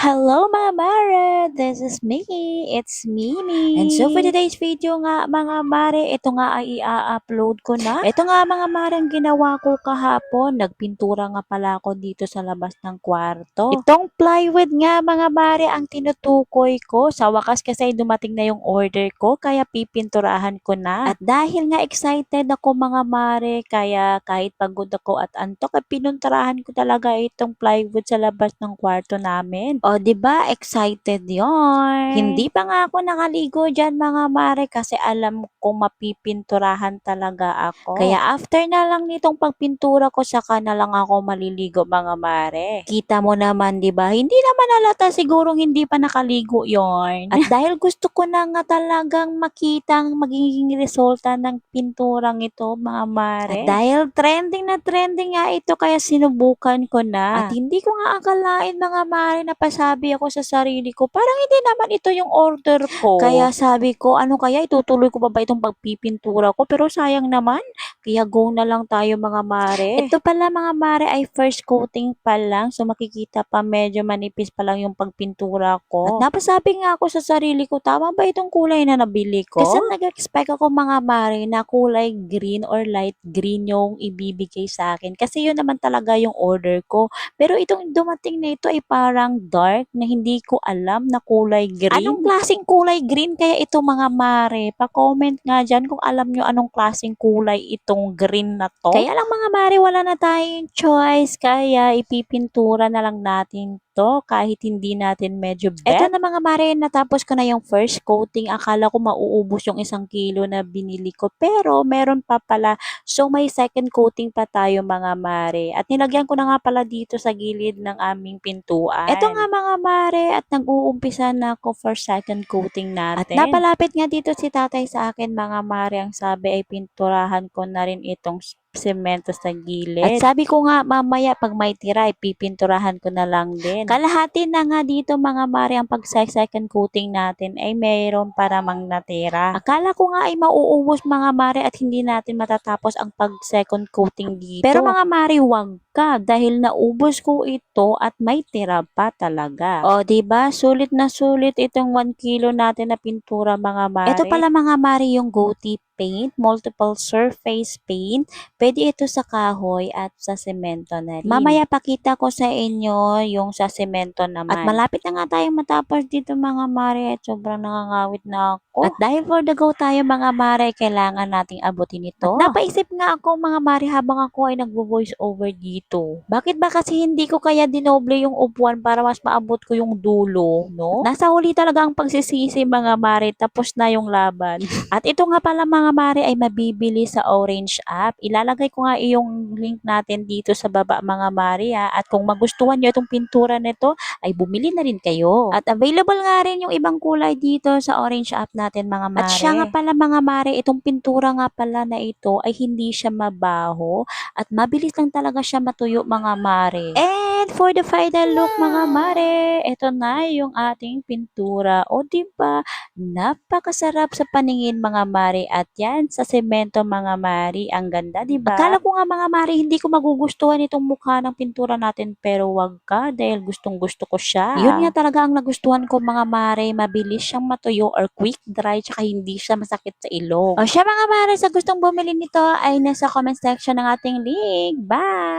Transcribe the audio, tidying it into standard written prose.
Hello mga mare! This is me. It's Mimi. And so for today's video nga mga mare, ito nga ay i-upload ko na. Ito nga mga mare ang ginawa ko kahapon. Nagpintura nga pala ako dito sa labas ng kwarto. Itong plywood nga mga mare ang tinutukoy ko. Sa wakas kasi dumating na yung order ko kaya pipinturahan ko na. At dahil nga excited ako mga mare, kaya kahit pagod ako at antok, pinunturahan ko talaga itong plywood sa labas ng kwarto namin. O, 'di ba excited 'yon? Hindi pa nga ako nakaligo diyan mga mare kasi alam kong mapipinturahan talaga ako. Kaya after na lang nitong pagpintura ko saka na lang ako maliligo mga mare. Kita mo naman 'di ba? Hindi naman halata sigurong hindi pa nakaligo 'yon. At dahil gusto ko na nga talagang makita ang magiging resulta ng pinturang ito mga mare. At dahil trending nga ito kaya sinubukan ko na. At hindi ko nga akalain mga mare na pasabi ako sa sarili ko, parang hindi naman ito yung order ko. Kaya sabi ko, ano kaya itutuloy ko pa ba itong pagpipintura ko? Pero sayang naman, kaya go na lang tayo mga mare. Ito pala mga mare ay first coating pa lang. So makikita pa medyo manipis pa lang yung pagpintura ko. At napasabi nga ako sa sarili ko, tama ba itong kulay na nabili ko? Kasi nag-expect ako mga mare na kulay green or light green yung ibibigay sa akin. Kasi yun naman talaga yung order ko. Pero itong dumating na ito ay parang dark na hindi ko alam na kulay green. Anong klaseng kulay green kaya ito mga mare? Pa-comment nga dyan kung alam nyo anong klaseng kulay itong green na to. Kaya lang mga mare, wala na tayong choice. Kaya ipipintura na lang natin to kahit hindi natin medyo bet. Ito na mga mare, natapos ko na yung first coating. Akala ko mauubos yung 1 kilo na binili ko. Pero meron pa pala. So may second coating pa tayo mga mare. At nilagyan ko na nga pala dito sa gilid ng aming pintuan. Ito nga mga mare at nag-uumpisa na ako for second coating natin. At napalapit nga dito si tatay sa akin mga mare. Ang sabi ay pinturahan ko na rin itong semento sa gilid. At sabi ko nga mamaya pag may tira ipipinturahan ko na lang din. Kalahati na nga dito mga mare ang pag second coating natin ay mayroon para mang natira. Akala ko nga ay mauubos mga mare at hindi natin matatapos ang pag second coating dito. Pero mga mare, wag ka dahil naubos ko ito at may tira pa talaga. O, 'di ba? Sulit na sulit itong 1 kilo natin na pintura mga mare. Ito pala mga mare yung goatee paint, multiple surface paint. Pwede ito sa kahoy at sa semento na rin. Mamaya pakita ko sa inyo yung sa semento naman. At malapit na nga tayong matapos dito mga mare at sobrang nangangawit na ako. At dahil for the go tayo mga mare, kailangan nating abutin ito. At napaisip nga ako mga mare habang ako ay nagvo-voice over dito. Bakit ba kasi hindi ko kaya dinoble yung upuan para mas maabot ko yung dulo, no? Nasa huli talaga ang pagsisisi mga mare, tapos na yung laban. At ito nga pala mga mare ay mabibili sa Orange app. Ilalagay ko nga yung link natin dito sa baba mga mare ha. At kung magustuhan nyo itong pintura nito, ay bumili na rin kayo. At available nga rin yung ibang kulay dito sa Orange app natin mga mare. At siya nga pala mga mare, itong pintura nga pala na ito ay hindi siya mabaho at mabilis lang talaga siya matuyo mga mare. And for the final look mga mare, ito na yung ating pintura. O diba, napakasarap sa paningin mga mare at yan sa semento mga mare. Ang ganda diba? Akala ko nga mga mare hindi ko magugustuhan itong mukha ng pintura natin pero wag ka dahil gustong gusto ko siya. Yun nga talaga ang nagustuhan ko mga mare, mabilis siyang matuyo or quick dry tsaka hindi siya masakit sa ilong. O siya mga mare, sa gustong bumili nito ay nasa comment section ng ating link. Bye!